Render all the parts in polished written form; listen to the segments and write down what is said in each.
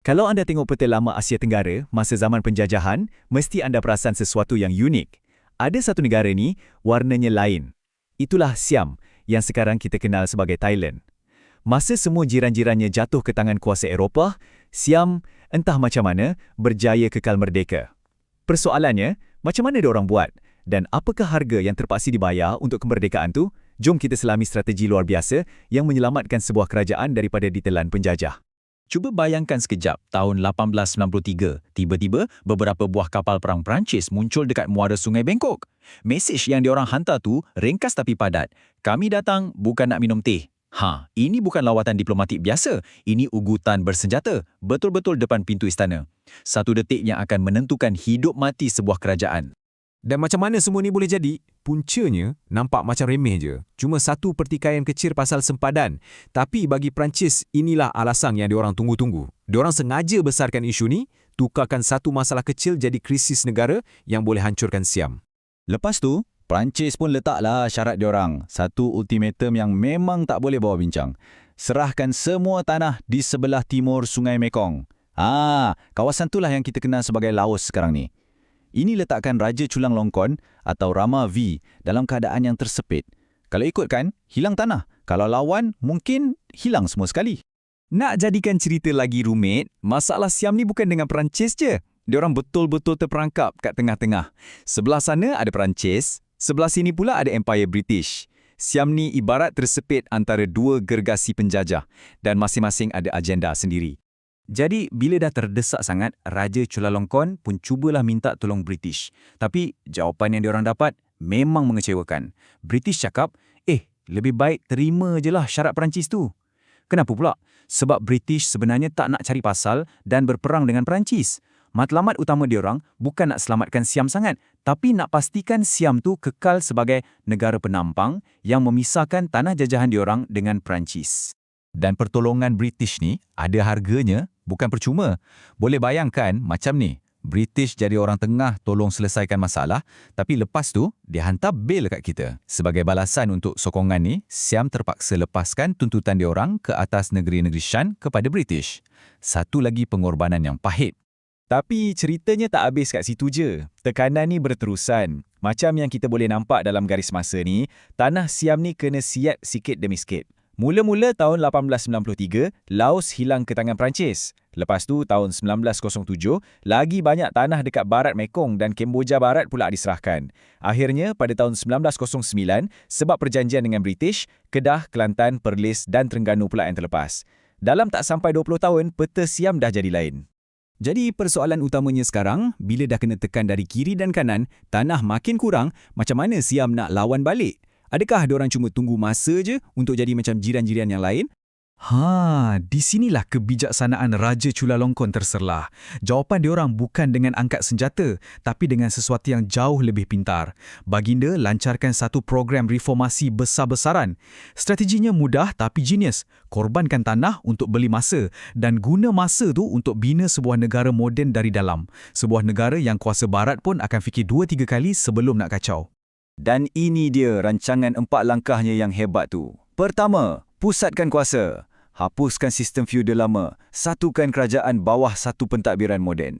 Kalau anda tengok peta lama Asia Tenggara masa zaman penjajahan, mesti anda perasan sesuatu yang unik. Ada satu negara ni, warnanya lain. Itulah Siam, yang sekarang kita kenal sebagai Thailand. Masa semua jiran-jirannya jatuh ke tangan kuasa Eropah, Siam, entah macam mana, berjaya kekal merdeka. Persoalannya, macam mana diorang buat? Dan apakah harga yang terpaksa dibayar untuk kemerdekaan tu? Jom kita selami strategi luar biasa yang menyelamatkan sebuah kerajaan daripada ditelan penjajah. Cuba bayangkan sekejap, tahun 1893, tiba-tiba beberapa buah kapal perang Perancis muncul dekat muara Sungai Bengkok. Mesej yang diorang hantar tu ringkas tapi padat. Kami datang bukan nak minum teh. Ini bukan lawatan diplomatik biasa. Ini ugutan bersenjata, betul-betul depan pintu istana. Satu detik yang akan menentukan hidup mati sebuah kerajaan. Dan macam mana semua ni boleh jadi? Puncanya nampak macam remeh je. Cuma satu pertikaian kecil pasal sempadan. Tapi bagi Perancis, inilah alasan yang diorang tunggu-tunggu. Diorang sengaja besarkan isu ni, tukarkan satu masalah kecil jadi krisis negara yang boleh hancurkan Siam. Lepas tu, Perancis pun letaklah syarat diorang. Satu ultimatum yang memang tak boleh bawa bincang. Serahkan semua tanah di sebelah timur Sungai Mekong. Kawasan itulah yang kita kenal sebagai Laos sekarang ni. Ini letakkan Raja Chulalongkorn atau Rama V dalam keadaan yang tersepit. Kalau ikutkan, hilang tanah. Kalau lawan, mungkin hilang semua sekali. Nak jadikan cerita lagi rumit, masalah Siam ni bukan dengan Perancis je. Diorang betul-betul terperangkap kat tengah-tengah. Sebelah sana ada Perancis, sebelah sini pula ada Empire British. Siam ni ibarat tersepit antara dua gergasi penjajah dan masing-masing ada agenda sendiri. Jadi, bila dah terdesak sangat, Raja Chulalongkorn pun cubalah minta tolong British. Tapi, jawapan yang diorang dapat memang mengecewakan. British cakap, lebih baik terima je lah syarat Perancis tu. Kenapa pula? Sebab British sebenarnya tak nak cari pasal dan berperang dengan Perancis. Matlamat utama diorang bukan nak selamatkan Siam sangat, tapi nak pastikan Siam tu kekal sebagai negara penampang yang memisahkan tanah jajahan diorang dengan Perancis. Dan pertolongan British ni ada harganya, bukan percuma. Boleh bayangkan macam ni, British jadi orang tengah tolong selesaikan masalah, tapi lepas tu dia hantar bil kat kita. Sebagai balasan untuk sokongan ni, Siam terpaksa lepaskan tuntutan diorang ke atas negeri-negeri Shan kepada British. Satu lagi pengorbanan yang pahit. Tapi ceritanya tak habis kat situ je. Tekanan ni berterusan. Macam yang kita boleh nampak dalam garis masa ni, tanah Siam ni kena siat sikit demi sikit. Mula-mula tahun 1893, Laos hilang ke tangan Perancis. Lepas tu, tahun 1907, lagi banyak tanah dekat barat Mekong dan Kemboja Barat pula diserahkan. Akhirnya, pada tahun 1909, sebab perjanjian dengan British, Kedah, Kelantan, Perlis dan Terengganu pula yang terlepas. Dalam tak sampai 20 tahun, peta Siam dah jadi lain. Jadi, persoalan utamanya sekarang, bila dah kena tekan dari kiri dan kanan, tanah makin kurang, macam mana Siam nak lawan balik? Adakah diorang cuma tunggu masa je untuk jadi macam jiran-jiran yang lain? Di sinilah kebijaksanaan Raja Chulalongkorn terserlah. Jawapan diorang bukan dengan angkat senjata, tapi dengan sesuatu yang jauh lebih pintar. Baginda lancarkan satu program reformasi besar-besaran. Strateginya mudah tapi genius. Korbankan tanah untuk beli masa dan guna masa tu untuk bina sebuah negara moden dari dalam. Sebuah negara yang kuasa barat pun akan fikir 2-3 kali sebelum nak kacau. Dan ini dia rancangan 4 langkahnya yang hebat tu. Pertama, pusatkan kuasa. Hapuskan sistem feudal lama. Satukan kerajaan bawah satu pentadbiran moden.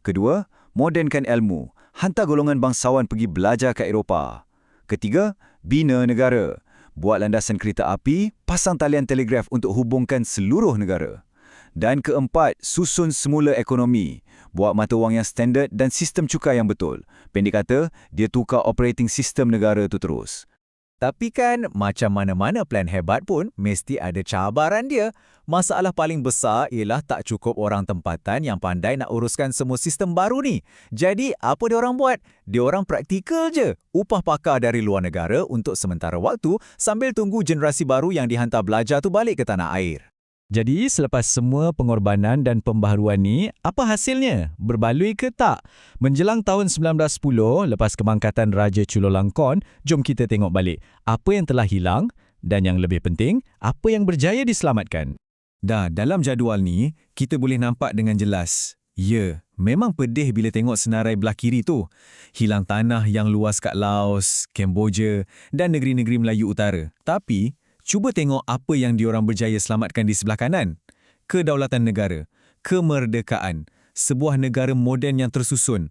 Kedua, modenkan ilmu. Hantar golongan bangsawan pergi belajar ke Eropah. Ketiga, bina negara. Buat landasan kereta api, pasang talian telegraf untuk hubungkan seluruh negara. Dan keempat, susun semula ekonomi. Buat mata wang yang standard dan sistem cukai yang betul. Pendek kata, dia tukar operating sistem negara tu terus. Tapi kan, macam mana-mana plan hebat pun, mesti ada cabaran dia. Masalah paling besar ialah tak cukup orang tempatan yang pandai nak uruskan semua sistem baru ni. Jadi, apa diorang buat? Diorang praktikal je. Upah pakar dari luar negara untuk sementara waktu sambil tunggu generasi baru yang dihantar belajar tu balik ke tanah air. Jadi, selepas semua pengorbanan dan pembaharuan ni, apa hasilnya? Berbaloi ke tak? Menjelang tahun 1910, lepas kebangkatan Raja Chulalongkorn, jom kita tengok balik. Apa yang telah hilang? Dan yang lebih penting, apa yang berjaya diselamatkan? Dalam jadual ni, kita boleh nampak dengan jelas. Ya, memang pedih bila tengok senarai belah kiri tu. Hilang tanah yang luas kat Laos, Kemboja dan negeri-negeri Melayu Utara. Tapi, cuba tengok apa yang diorang berjaya selamatkan di sebelah kanan. Kedaulatan negara. kemerdekaan, sebuah negara moden yang tersusun.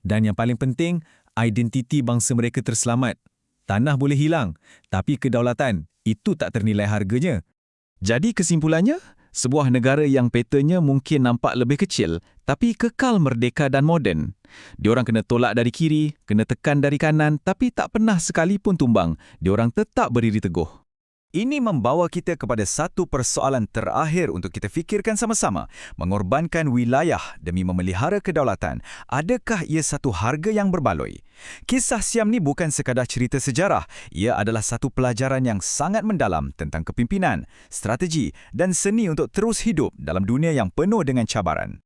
Dan yang paling penting, identiti bangsa mereka terselamat. Tanah boleh hilang, tapi kedaulatan, itu tak ternilai harganya. Jadi kesimpulannya, sebuah negara yang petanya mungkin nampak lebih kecil, tapi kekal merdeka dan moden. Diorang kena tolak dari kiri, kena tekan dari kanan, tapi tak pernah sekalipun tumbang. Diorang tetap berdiri teguh. Ini membawa kita kepada satu persoalan terakhir untuk kita fikirkan sama-sama. Mengorbankan wilayah demi memelihara kedaulatan, adakah ia satu harga yang berbaloi? Kisah Siam ni bukan sekadar cerita sejarah. Ia adalah satu pelajaran yang sangat mendalam tentang kepimpinan, strategi dan seni untuk terus hidup dalam dunia yang penuh dengan cabaran.